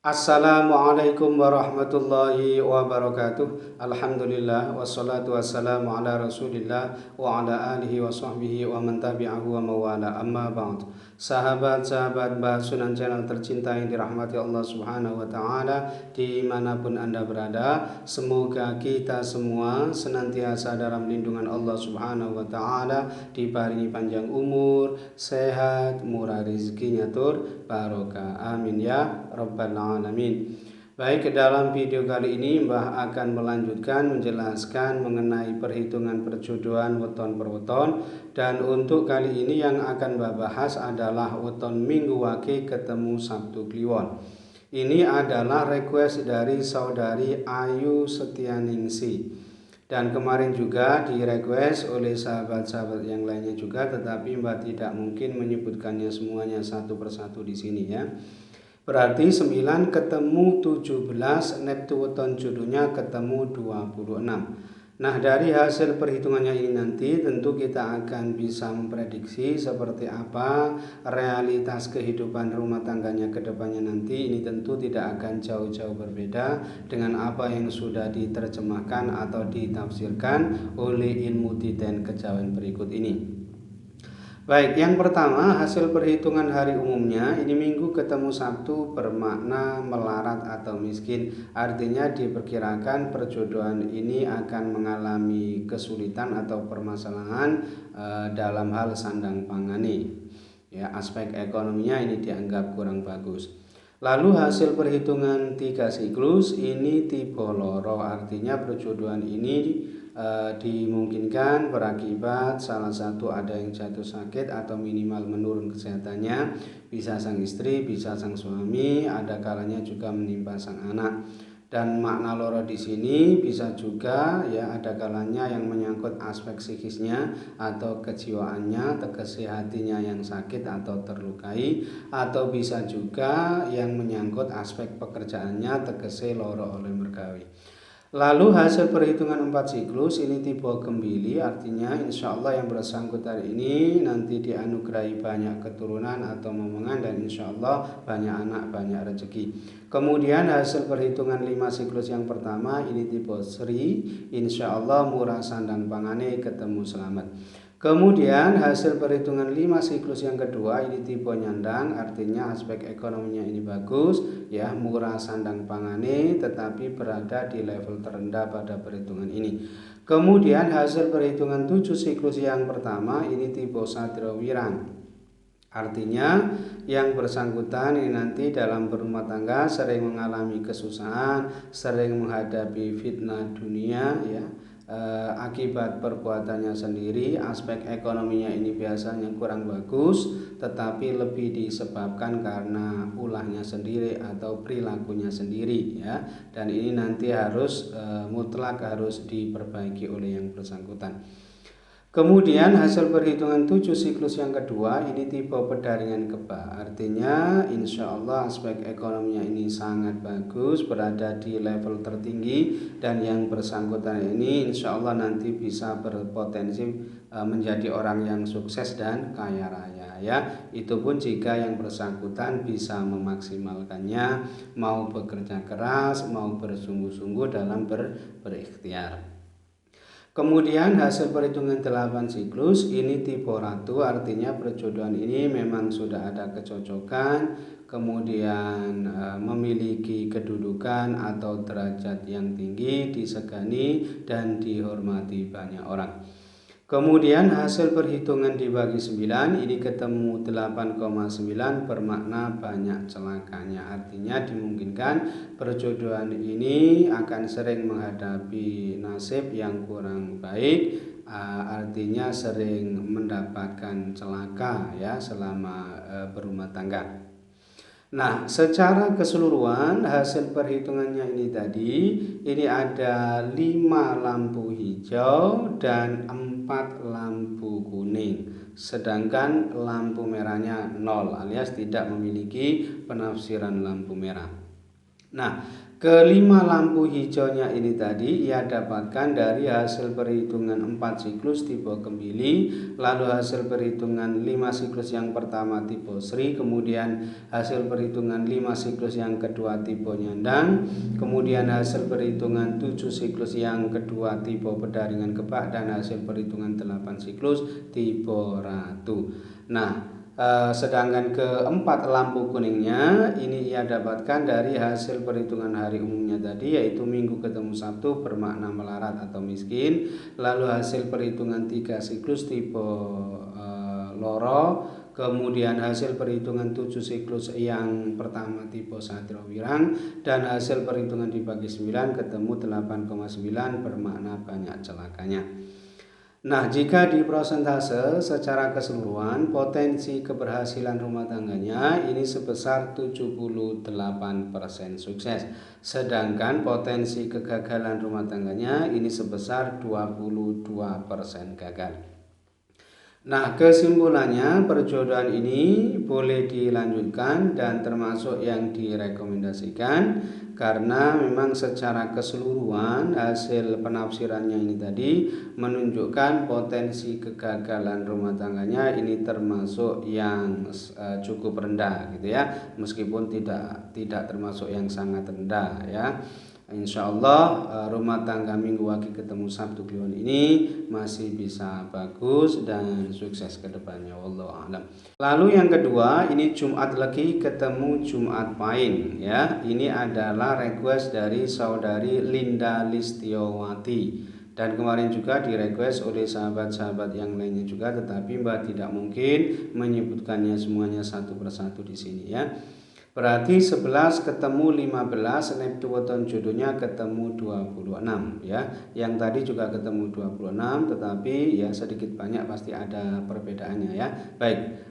Assalamualaikum warahmatullahi wabarakatuh. Alhamdulillah wassalatu wassalamu ala Rasulillah wa ala alihi wa sahbihi wa man tabi'ahu wa mawala. Amma ba'd. Sahabat-sahabat Mbah Sunan Channel tercinta yang dirahmati Allah Subhanahu wa taala dimanapun Anda berada, semoga kita semua senantiasa dalam lindungan Allah Subhanahu wa taala, diparingi panjang umur, sehat, murah rezekinya tur barokah. Amin ya rabbal alamin. Baik, dalam video kali ini Mbah akan melanjutkan menjelaskan mengenai perhitungan perjodohan weton per weton, dan untuk kali ini yang akan Mbah bahas adalah weton Minggu Wage ketemu Sabtu Kliwon. Ini adalah request dari saudari Ayu Setianingsi, dan kemarin juga di request oleh sahabat-sahabat yang lainnya juga, tetapi Mbah tidak mungkin menyebutkannya semuanya satu persatu di sini ya. Berarti 9 ketemu 17, neptu weton jodohnya ketemu 26. Nah, dari hasil perhitungannya ini nanti tentu kita akan bisa memprediksi seperti apa realitas kehidupan rumah tangganya ke depannya nanti. Ini tentu tidak akan jauh-jauh berbeda dengan apa yang sudah diterjemahkan atau ditafsirkan oleh ilmu titen kejawen berikut ini. Baik, yang pertama hasil perhitungan hari umumnya ini Minggu ketemu Sabtu bermakna melarat atau miskin. Artinya diperkirakan perjodohan ini akan mengalami kesulitan atau permasalahan dalam hal sandang pangani. Ya, aspek ekonominya ini dianggap kurang bagus. Lalu hasil perhitungan 3 siklus ini tipe loro, artinya perjodohan ini dimungkinkan berakibat salah satu ada yang jatuh sakit atau minimal menurun kesehatannya, bisa sang istri, bisa sang suami, ada kalanya juga menimpa sang anak. Dan makna loro di sini bisa juga ya ada kalanya yang menyangkut aspek psikisnya atau kejiwaannya, tegese hatinya yang sakit atau terlukai, atau bisa juga yang menyangkut aspek pekerjaannya, tegese loro oleh mergawe. Lalu hasil perhitungan 4 siklus ini tipe gembili, artinya insya Allah yang bersangkutan ini nanti dianugerahi banyak keturunan atau momongan, dan insya Allah banyak anak, banyak rezeki. Kemudian hasil perhitungan 5 siklus yang pertama ini tipe Sri, insya Allah murah sandang pangane ketemu selamat. Kemudian hasil perhitungan 5 siklus yang kedua ini tipe nyandang, artinya aspek ekonominya ini bagus ya, murah sandang pangane, tetapi berada di level terendah pada perhitungan ini. Kemudian hasil perhitungan 7 siklus yang pertama ini tipe Satrio Wirang, artinya yang bersangkutan ini nanti dalam berumah tangga sering mengalami kesusahan, sering menghadapi fitnah dunia ya, akibat perbuatannya sendiri. Aspek ekonominya ini biasanya kurang bagus, tetapi lebih disebabkan karena ulahnya sendiri atau perilakunya sendiri ya, dan ini nanti harus mutlak harus diperbaiki oleh yang bersangkutan. Kemudian hasil perhitungan 7 siklus yang kedua ini tipe pedaringan keba, artinya insya Allah aspek ekonominya ini sangat bagus, berada di level tertinggi, dan yang bersangkutan ini insya Allah nanti bisa berpotensi menjadi orang yang sukses dan kaya raya ya. Itu pun jika yang bersangkutan bisa memaksimalkannya, mau bekerja keras, mau bersungguh-sungguh dalam berikhtiar. Kemudian hasil perhitungan 8 siklus ini tipe ratu, artinya perjodohan ini memang sudah ada kecocokan, kemudian memiliki kedudukan atau derajat yang tinggi, disegani dan dihormati banyak orang. Kemudian hasil perhitungan dibagi 9 ini ketemu 8,9 bermakna banyak celakanya, artinya dimungkinkan perjodohan ini akan sering menghadapi nasib yang kurang baik, artinya sering mendapatkan celaka ya selama berumah tangga. Nah, secara keseluruhan hasil perhitungannya ini tadi ini ada 5 lampu hijau dan 4 lampu kuning, sedangkan lampu merahnya 0 alias tidak memiliki penafsiran lampu merah. Nah, kelima lampu hijaunya ini tadi ia dapatkan dari hasil perhitungan 4 siklus tipe Kembili, lalu hasil perhitungan 5 siklus yang pertama tipe Sri, kemudian hasil perhitungan 5 siklus yang kedua tipe Nyandang, kemudian hasil perhitungan 7 siklus yang kedua tipe Pedaringan Kebak, dan hasil perhitungan 8 siklus tipe Ratu. Nah, sedangkan keempat lampu kuningnya ini ia dapatkan dari hasil perhitungan hari umumnya tadi, yaitu Minggu ketemu Sabtu bermakna melarat atau miskin, lalu hasil perhitungan 3 siklus tipe Loro, kemudian hasil perhitungan 7 siklus yang pertama tipe Satrio Wirang, dan hasil perhitungan dibagi 9 ketemu 8,9 bermakna banyak celakanya. Nah, jika di prosentase secara keseluruhan potensi keberhasilan rumah tangganya ini sebesar 78% sukses, sedangkan potensi kegagalan rumah tangganya ini sebesar 22% gagal. Nah, kesimpulannya perjodohan ini boleh dilanjutkan dan termasuk yang direkomendasikan karena memang secara keseluruhan hasil penafsirannya ini tadi menunjukkan potensi kegagalan rumah tangganya ini termasuk yang cukup rendah gitu ya, meskipun tidak termasuk yang sangat rendah ya. Insya Allah rumah tangga Minggu Wage ketemu Sabtu Kliwon ini masih bisa bagus dan sukses ke depannya, wallahu a'lam. Lalu yang kedua, ini Jumat Legi ketemu Jumat Pahing ya. Ini adalah request dari saudari Linda Listiowati, dan kemarin juga di request oleh sahabat-sahabat yang lainnya juga, tetapi Mbak tidak mungkin menyebutkannya semuanya satu persatu di sini ya. Berarti 11 ketemu 15, neptuweton jodohnya ketemu 26 ya. Yang tadi juga ketemu 26, tetapi ya sedikit banyak pasti ada perbedaannya ya. Baik.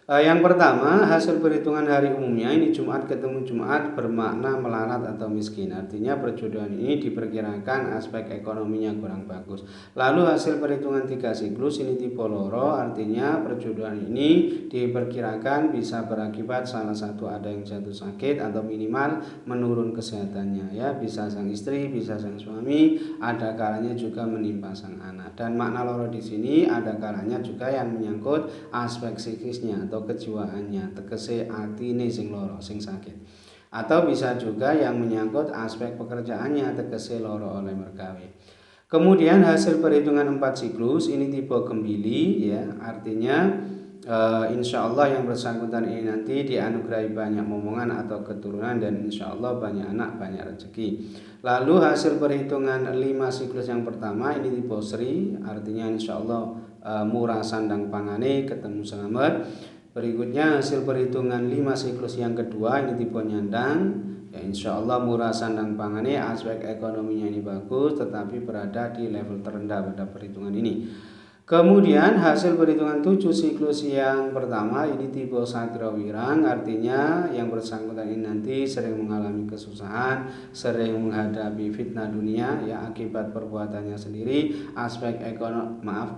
Yang pertama, hasil perhitungan hari umumnya ini Jumat ketemu Jumat bermakna melarat atau miskin. Artinya perjodohan ini diperkirakan aspek ekonominya kurang bagus. Lalu hasil perhitungan 3 siklus ini tipe Loro, artinya perjodohan ini diperkirakan bisa berakibat salah satu ada yang jatuh sakit atau minimal menurun kesehatannya ya. Bisa sang istri, bisa sang suami, ada kalanya juga menimpa sang anak. Dan makna Loro di sini ada kalanya juga yang menyangkut aspek psikisnya atau kejiwaannya, tegese atine sing loro, sing sakit. Atau bisa juga yang menyangkut aspek pekerjaannya, tegese loro oleh mergawe. Kemudian hasil perhitungan 4 siklus ini tipe Kembili ya, artinya insya Allah yang bersangkutan ini nanti dianugerahi banyak momongan atau keturunan, dan insya Allah banyak anak, banyak rezeki. Lalu hasil perhitungan 5 siklus yang pertama ini tipe Sri, artinya insya Allah murah sandang pangane ketemu selamat. Berikutnya hasil perhitungan 5 siklus yang kedua ini tipe Nyandang ya, insya Allah murah sandang pangane, aspek ekonominya ini bagus tetapi berada di level terendah pada perhitungan ini. Kemudian hasil perhitungan 7 siklus yang pertama ini tipe Satrio Wirang, artinya yang bersangkutan ini nanti sering mengalami kesusahan, sering menghadapi fitnah dunia ya akibat perbuatannya sendiri.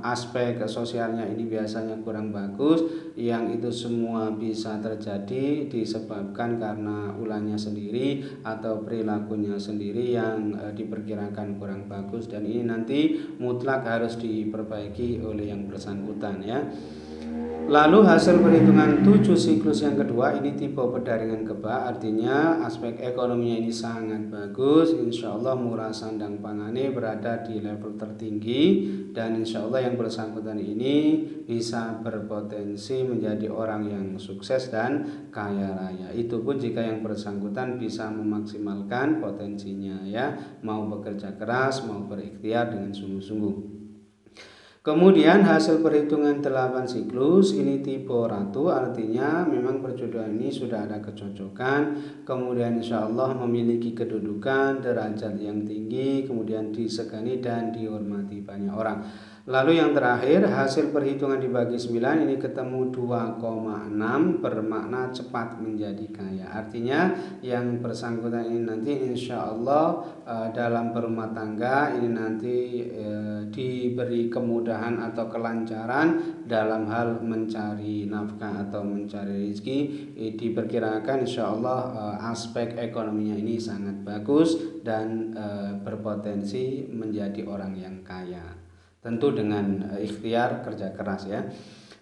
Aspek sosialnya ini biasanya kurang bagus, yang itu semua bisa terjadi disebabkan karena ulahnya sendiri atau perilakunya sendiri yang diperkirakan kurang bagus, dan ini nanti mutlak harus diperbaiki oleh yang bersangkutan ya. Lalu hasil perhitungan 7 siklus yang kedua ini tipe Pedaringan Kebak, artinya aspek ekonominya ini sangat bagus, insya Allah murah sandang pangane berada di level tertinggi, dan insya Allah yang bersangkutan ini bisa berpotensi menjadi orang yang sukses dan kaya raya. Itu pun jika yang bersangkutan bisa memaksimalkan potensinya ya, mau bekerja keras, mau berikhtiar dengan sungguh-sungguh. Kemudian hasil perhitungan 8 siklus ini tipe Ratu, artinya memang perjodohan ini sudah ada kecocokan, kemudian insya Allah memiliki kedudukan, derajat yang tinggi, kemudian disegani dan dihormati banyak orang. Lalu yang terakhir, hasil perhitungan dibagi 9 ini ketemu 2,6 bermakna cepat menjadi kaya. Artinya yang bersangkutan ini nanti insya Allah dalam berumah tangga ini nanti diberi kemudahan atau kelancaran dalam hal mencari nafkah atau mencari rezeki. Diperkirakan insya Allah aspek ekonominya ini sangat bagus dan berpotensi menjadi orang yang kaya. Tentu dengan ikhtiar kerja keras ya.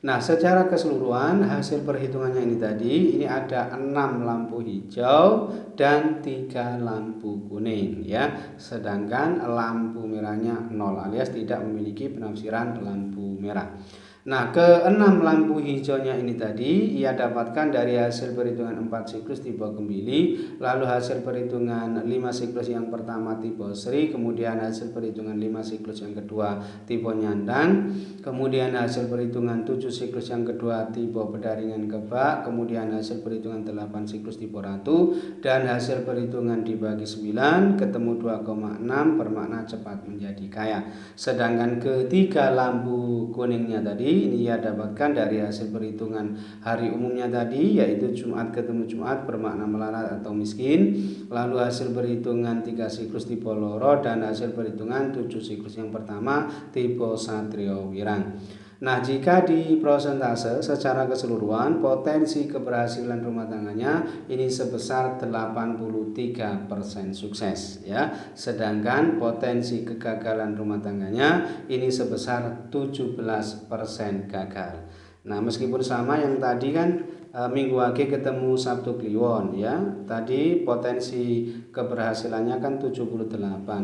Nah, secara keseluruhan hasil perhitungannya ini tadi ini ada 6 lampu hijau dan 3 lampu kuning ya. Sedangkan lampu merahnya 0 alias tidak memiliki penafsiran lampu merah. Nah, ke-6 lampu hijaunya ini tadi ia dapatkan dari hasil perhitungan 4 siklus tipe Kembili, lalu hasil perhitungan 5 siklus yang pertama tipe Sri, kemudian hasil perhitungan 5 siklus yang kedua tipe Nyandang, kemudian hasil perhitungan 7 siklus yang kedua tipe Pedaringan Kebak, kemudian hasil perhitungan 8 siklus tipe Ratu, dan hasil perhitungan dibagi 9 ketemu 2,6 bermakna cepat menjadi kaya. Sedangkan ketiga lampu kuningnya tadi ini ia dapatkan dari hasil perhitungan hari umumnya tadi, yaitu Jumat ketemu Jumat bermakna melarat atau miskin, lalu hasil perhitungan 3 siklus tipe Loro dan hasil perhitungan 7 siklus yang pertama tipe Satrio Wirang. Nah, jika di prosentase secara keseluruhan potensi keberhasilan rumah tangganya ini sebesar 83% sukses ya. Sedangkan potensi kegagalan rumah tangganya ini sebesar 17% gagal. Nah, meskipun sama yang tadi kan Minggu Wage ketemu Sabtu Kliwon ya. Tadi potensi keberhasilannya kan 78,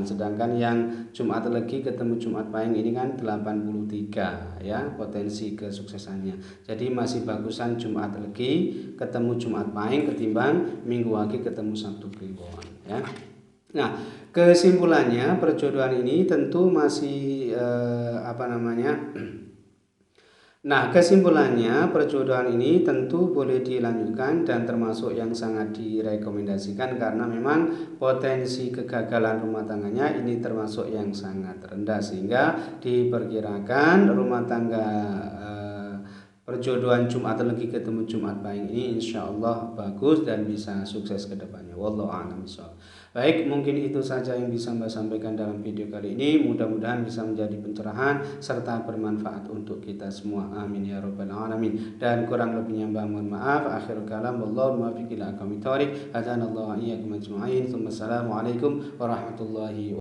sedangkan yang Jumat Legi ketemu Jumat Pahing ini kan 83 ya potensi kesuksesannya. Jadi masih bagusan Jumat Legi ketemu Jumat Pahing ketimbang Minggu Wage ketemu Sabtu Kliwon ya. Nah, kesimpulannya perjodohan ini tentu masih Nah, kesimpulannya perjodohan ini tentu boleh dilanjutkan dan termasuk yang sangat direkomendasikan karena memang potensi kegagalan rumah tangganya ini termasuk yang sangat rendah, sehingga diperkirakan rumah tangga perjodohan Jumat Legi ketemu Jumat Pahing ini insya Allah bagus dan bisa sukses ke depannya. Wallahu a'lam bishawab. Baik, mungkin itu saja yang bisa Mbak sampaikan dalam video kali ini. Mudah-mudahan bisa menjadi pencerahan serta bermanfaat untuk kita semua. Amin ya rabbal alamin. Dan kurang lebihnya Mbak mohon maaf. Akhirul kalam wallahu muwaffiq ila aqwamit thoriq. Hadanallahu wa iyyakum ajma'in. Assalamualaikum warahmatullahi wabarakatuh.